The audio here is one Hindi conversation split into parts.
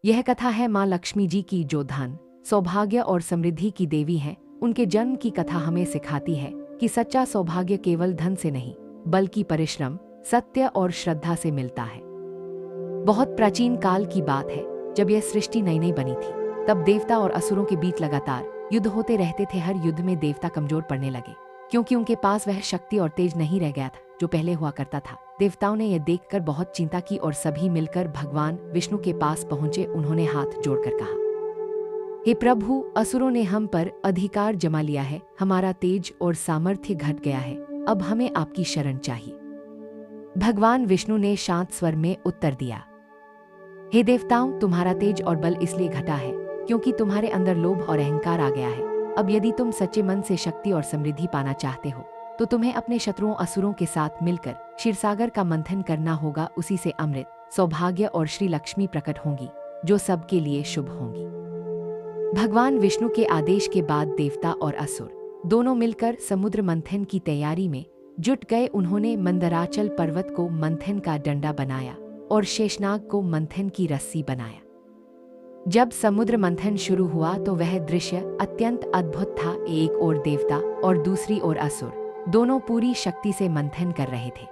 यह कथा है माँ लक्ष्मी जी की, जो धन, सौभाग्य और समृद्धि की देवी हैं। उनके जन्म की कथा हमें सिखाती है कि सच्चा सौभाग्य केवल धन से नहीं, बल्कि परिश्रम, सत्य और श्रद्धा से मिलता है। बहुत प्राचीन काल की बात है, जब यह सृष्टि नई नई बनी थी। तब देवता और असुरों के बीच लगातार युद्ध होते रहते थे। हर युद्ध में देवता कमजोर पड़ने लगे, क्योंकि उनके पास वह शक्ति और तेज नहीं रह गया था जो पहले हुआ करता था। देवताओं ने यह देखकर बहुत चिंता की और सभी मिलकर भगवान विष्णु के पास पहुंचे। उन्होंने हाथ जोड़कर कहा, हे प्रभु, असुरों ने हम पर अधिकार जमा लिया है, हमारा तेज और सामर्थ्य घट गया है, अब हमें आपकी शरण चाहिए। भगवान विष्णु ने शांत स्वर में उत्तर दिया, हे देवताओं, तुम्हारा तेज और बल इसलिए घटा है क्योंकि तुम्हारे अंदर लोभ और अहंकार आ गया है। अब यदि तुम सच्चे मन से शक्ति और समृद्धि पाना चाहते हो तो तुम्हें अपने शत्रुओं असुरों के साथ मिलकर क्षीरसागर का मंथन करना होगा। उसी से अमृत, सौभाग्य और श्री लक्ष्मी प्रकट होंगी, जो सबके लिए शुभ होंगी। भगवान विष्णु के आदेश के बाद देवता और असुर दोनों मिलकर समुद्र मंथन की तैयारी में जुट गए। उन्होंने मंदराचल पर्वत को मंथन का डंडा बनाया और शेषनाग को मंथन की रस्सी बनाया। जब समुद्र मंथन शुरू हुआ तो वह दृश्य अत्यंत अद्भुत था। एक ओर देवता और दूसरी ओर असुर दोनों पूरी शक्ति से मंथन कर रहे थे।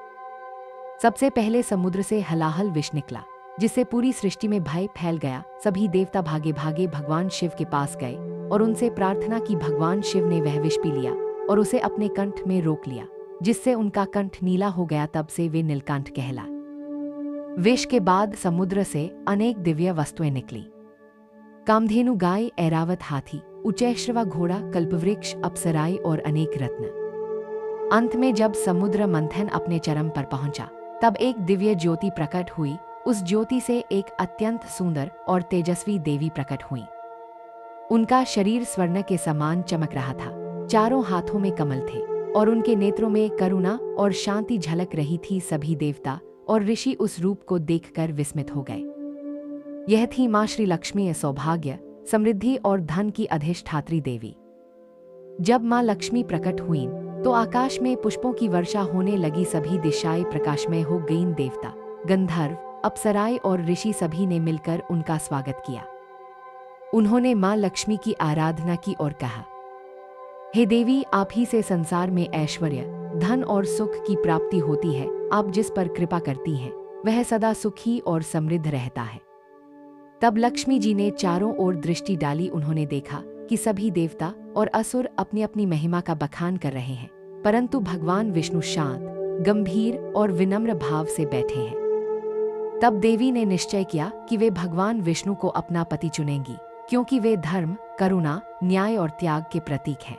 सबसे पहले समुद्र से हलाहल विष निकला, जिससे पूरी सृष्टि में भय फैल गया। सभी देवता भागे भागे भगवान शिव के पास गए और उनसे प्रार्थना की। भगवान शिव ने वह विष पी लिया और उसे अपने कंठ में रोक लिया, जिससे उनका कंठ नीला हो गया। तब से वे नीलकंठ कहलाए। विष के बाद समुद्र से अनेक दिव्य वस्तुएं निकली, कामधेनु गाय, ऐरावत हाथी, उच्चैश्रवा घोड़ा, कल्पवृक्ष, अप्सराएं और अनेक रत्न। अंत में जब समुद्र मंथन अपने चरम पर पहुंचा, तब एक दिव्य ज्योति प्रकट हुई। उस ज्योति से एक अत्यंत सुंदर और तेजस्वी देवी प्रकट हुई। उनका शरीर स्वर्ण के समान चमक रहा था, चारों हाथों में कमल थे और उनके नेत्रों में करुणा और शांति झलक रही थी। सभी देवता और ऋषि उस रूप को देखकर विस्मित हो गए। यह थी माँ श्री लक्ष्मी, सौभाग्य, समृद्धि और धन की अधिष्ठात्री देवी। जब माँ लक्ष्मी प्रकट हुईं, तो आकाश में पुष्पों की वर्षा होने लगी। सभी दिशाएं प्रकाशमय हो गईं। देवता, गंधर्व, अप्सराएं और ऋषि सभी ने मिलकर उनका स्वागत किया। उन्होंने माँ लक्ष्मी की आराधना की और कहा, हे देवी, आप ही से संसार में ऐश्वर्य, धन और सुख की प्राप्ति होती है। आप जिस पर कृपा करती हैं, वह सदा सुखी और समृद्ध रहता है। तब लक्ष्मी जी ने चारों ओर दृष्टि डाली। उन्होंने देखा कि सभी देवता और असुर अपनी अपनी महिमा का बखान कर रहे हैं, परंतु भगवान विष्णु शांत, गंभीर और विनम्र भाव से बैठे हैं। तब देवी ने निश्चय किया कि वे भगवान विष्णु को अपना पति चुनेंगी, क्योंकि वे धर्म, करुणा, न्याय और त्याग के प्रतीक हैं।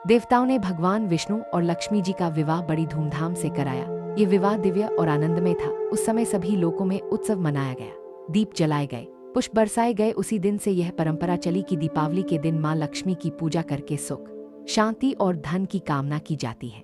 देवताओं ने भगवान विष्णु और लक्ष्मी जी का विवाह बड़ी धूमधाम से कराया। ये विवाह दिव्य और आनंदमय था। उस समय सभी लोकों में उत्सव मनाया गया, दीप जलाए गए, पुष्प बरसाए गए। उसी दिन से यह परंपरा चली कि दीपावली के दिन माँ लक्ष्मी की पूजा करके सुख, शांति और धन की कामना की जाती है।